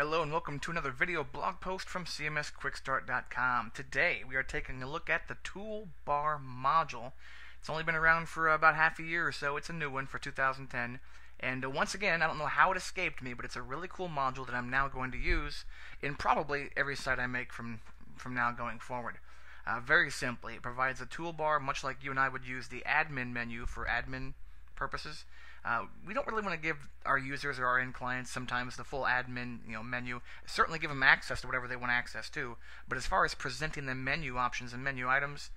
Hello and welcome to another video blog post from CMSQuickStart.com. Today we are taking a look at the toolbar module. It's only been around for about half a year or so. It's a new one for 2010. And once again, I don't know how it escaped me, but it's a really cool module that I'm now going to use in probably every site I make from now going forward. Very simply, it provides a toolbar much like you and I would use the admin menu for admin purposes. We don't really want to give our users or our end clients sometimes the full admin menu. Certainly give them access to whatever they want access to, but as far as presenting them menu options and menu items,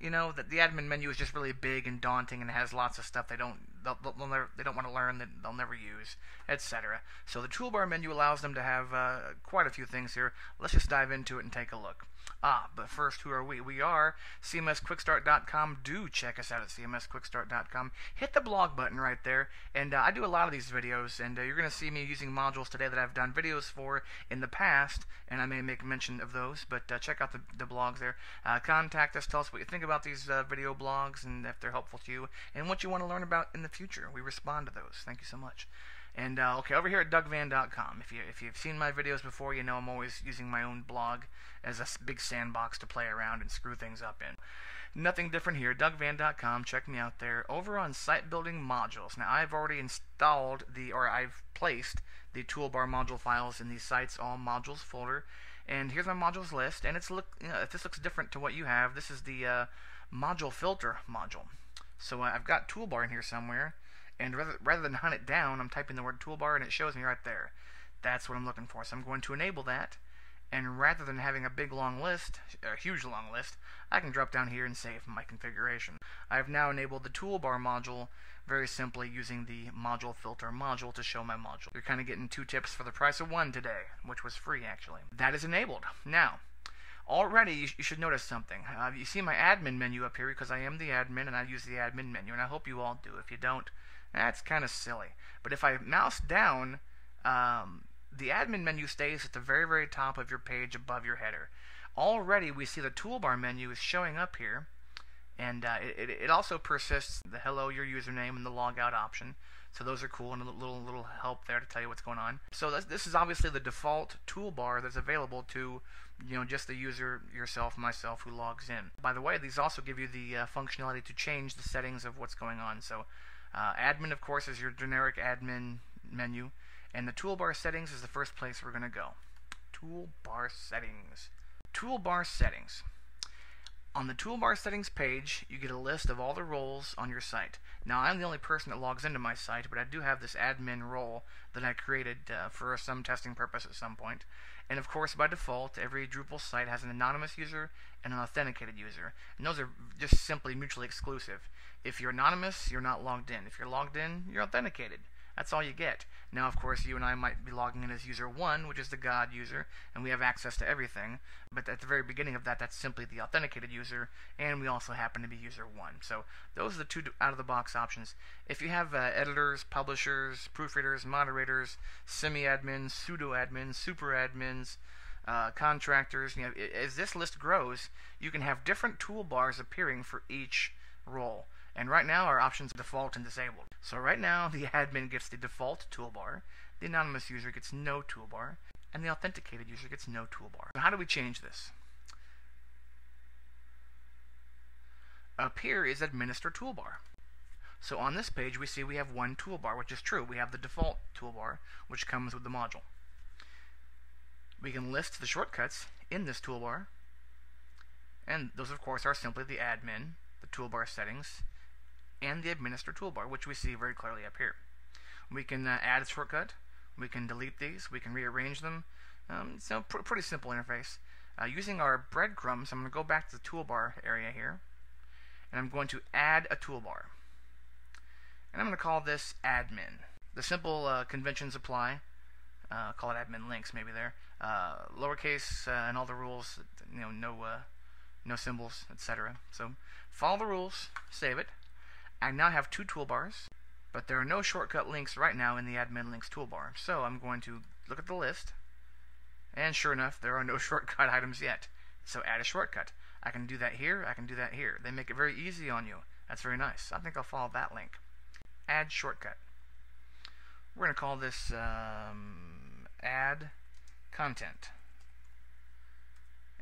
that the admin menu is just really big and daunting and has lots of stuff they don't want to learn, that they'll never use, etc. So the toolbar menu allows them to have quite a few things here. Let's just dive into it and take a look. But first, who are we? We are CMSQuickStart.com. Do check us out at CMSQuickStart.com. Hit the blog button right there, and I do a lot of these videos, and you're going to see me using modules today that I've done videos for in the past, and I may make mention of those, but check out the blogs there. Contact us, tell us what you think about these video blogs, and if they're helpful to you, and what you want to learn about in the future. We respond to those. Thank you so much. And okay, over here at DougVan.com, if you've seen my videos before, you know I'm always using my own blog as a big sandbox to play around and screw things up in. Nothing different here. DougVan.com, check me out there. Over on Site Building Modules. Now I've already installed I've placed the toolbar module files in the Sites All Modules folder, and here's my modules list. And if this looks different to what you have, this is the module filter module. So I've got toolbar in here somewhere. And rather than hunt it down, I'm typing the word toolbar and it shows me right there. That's what I'm looking for. So I'm going to enable that. And rather than having a big long list, a huge long list, I can drop down here and save my configuration. I have now enabled the toolbar module very simply using the module filter module to show my module. You're kind of getting 2 tips for the price of 1 today, which was free actually. That is enabled. Now, already you should notice something. You see my admin menu up here because I am the admin and I use the admin menu, and I hope you all do. If you don't, that's kind of silly. But if I mouse down, the admin menu stays at the very, very top of your page above your header. Already we see the toolbar menu is showing up here, and it also persists the hello, your username, and the logout option. So those are cool, and a little help there to tell you what's going on. So this is obviously the default toolbar that's available to just the user, yourself, myself, who logs in. By the way, these also give you the functionality to change the settings of what's going on. So admin, of course, is your generic admin menu, and the toolbar settings is the first place we're going to go. Toolbar settings. Toolbar settings. On the toolbar settings page, you get a list of all the roles on your site. Now, I'm the only person that logs into my site, but I do have this admin role that I created for some testing purpose at some point. And of course, by default, every Drupal site has an anonymous user and an authenticated user. And those are just simply mutually exclusive. If you're anonymous, you're not logged in. If you're logged in, you're authenticated. That's all you get. Now, of course, you and I might be logging in as user 1, which is the God user, and we have access to everything. But at the very beginning of that, that's simply the authenticated user, and we also happen to be user 1. So those are the 2 out-of-the-box options. If you have editors, publishers, proofreaders, moderators, semi-admins, pseudo-admins, super-admins, contractors, as this list grows, you can have different toolbars appearing for each role. And right now our options are default and disabled. So right now the admin gets the default toolbar, the anonymous user gets no toolbar, and the authenticated user gets no toolbar. So how do we change this? Up here is Administer Toolbar. So on this page we see we have 1 toolbar, which is true. We have the default toolbar, which comes with the module. We can list the shortcuts in this toolbar, and those of course are simply the admin, the toolbar settings, and the Administer Toolbar, which we see very clearly up here. We can add a shortcut, we can delete these, we can rearrange them. It's a pretty simple interface. Using our breadcrumbs, I'm going to go back to the toolbar area here, and I'm going to add a toolbar. And I'm going to call this Admin. The simple conventions apply. Call it Admin Links, maybe there. Lowercase and all the rules, no symbols, etc. So follow the rules, save it. I now have 2 toolbars, but there are no shortcut links right now in the Admin Links toolbar. So I'm going to look at the list, and sure enough, there are no shortcut items yet. So add a shortcut. I can do that here, I can do that here. They make it very easy on you. That's very nice. I think I'll follow that link. Add shortcut. We're going to call this add content.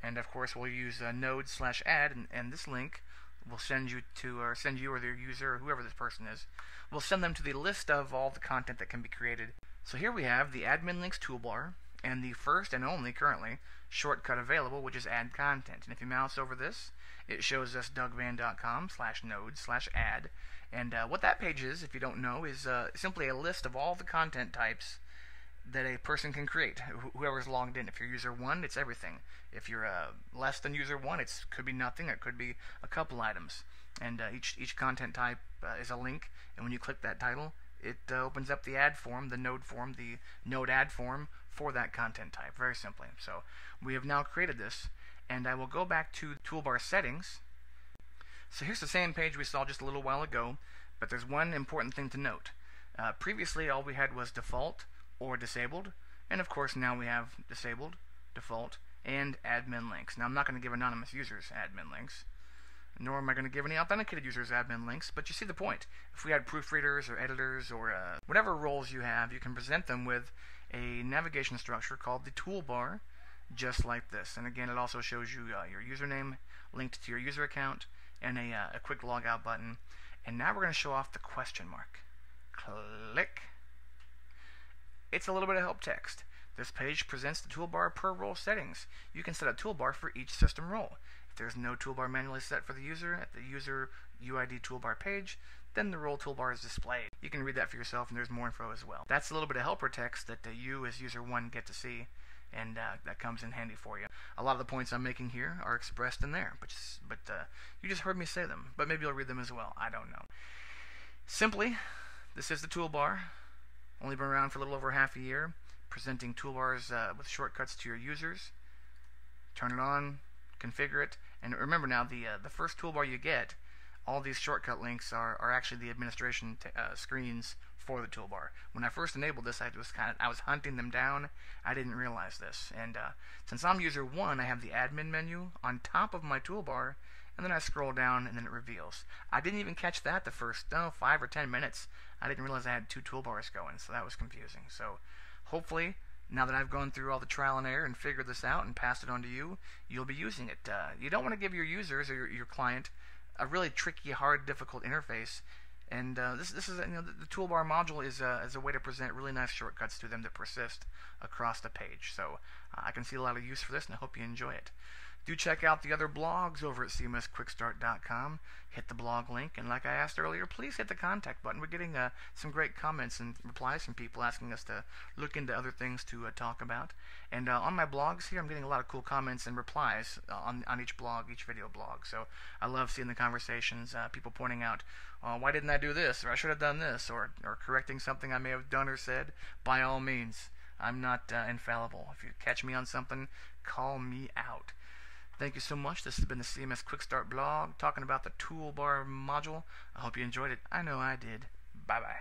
And of course, we'll use node/add, and this link will send you to, or send you or the user, or whoever this person is, will send them to the list of all the content that can be created. So here we have the admin links toolbar, and the first and only currently shortcut available, which is add content. And if you mouse over this, it shows us dougvan.com/node/add. And what that page is, if you don't know, is simply a list of all the content types that a person can create, whoever's logged in. If you're user 1, it's everything. If you're less than user 1, it could be nothing, it could be a couple items. And each content type is a link, and when you click that title, it opens up the add form, the node add form for that content type, very simply. So we have now created this, and I will go back to toolbar settings. So here's the same page we saw just a little while ago, but there's one important thing to note. Previously, all we had was default or disabled, and of course now we have disabled, default, and admin links. Now I'm not going to give anonymous users admin links, nor am I going to give any authenticated users admin links, but you see the point. If we had proofreaders or editors or whatever roles you have, you can present them with a navigation structure called the toolbar, just like this. And again, it also shows you your username linked to your user account and a quick logout button. And now we're going to show off the question mark. Click. It's a little bit of help text. This page presents the toolbar per role settings. You can set a toolbar for each system role. If there's no toolbar manually set for the user at the user UID toolbar page, then the role toolbar is displayed. You can read that for yourself, and there's more info as well. That's a little bit of helper text that you as user 1 get to see, and that comes in handy for you. A lot of the points I'm making here are expressed in there, but you just heard me say them, but maybe you'll read them as well. I don't know. Simply, this is the toolbar. Only been around for a little over half a year, presenting toolbars with shortcuts to your users. Turn it on, configure it, and remember now, the first toolbar you get, all these shortcut links are actually the administration screens for the toolbar. When I first enabled this, I was hunting them down. I didn't realize this, and since I'm user 1, I have the admin menu on top of my toolbar, and then I scroll down, and then it reveals. I didn't even catch that the first 5 or 10 minutes. I didn't realize I had 2 toolbars going, so that was confusing. So hopefully, now that I've gone through all the trial and error and figured this out and passed it on to you, you'll be using it. You don't want to give your users or your client a really tricky, hard, difficult interface. And this is the toolbar module is a way to present really nice shortcuts to them that persist across the page. So I can see a lot of use for this, and I hope you enjoy it. Do check out the other blogs over at cmsquickstart.com. Hit the blog link, and like I asked earlier, please hit the contact button. We're getting some great comments and replies from people asking us to look into other things to talk about. And on my blogs here, I'm getting a lot of cool comments and replies on each blog, each video blog. So I love seeing the conversations, people pointing out, why didn't I do this, or I should have done this, or correcting something I may have done or said. By all means, I'm not infallible. If you catch me on something, call me out. Thank you so much. This has been the CMS Quick Start blog talking about the toolbar module. I hope you enjoyed it. I know I did. Bye-bye.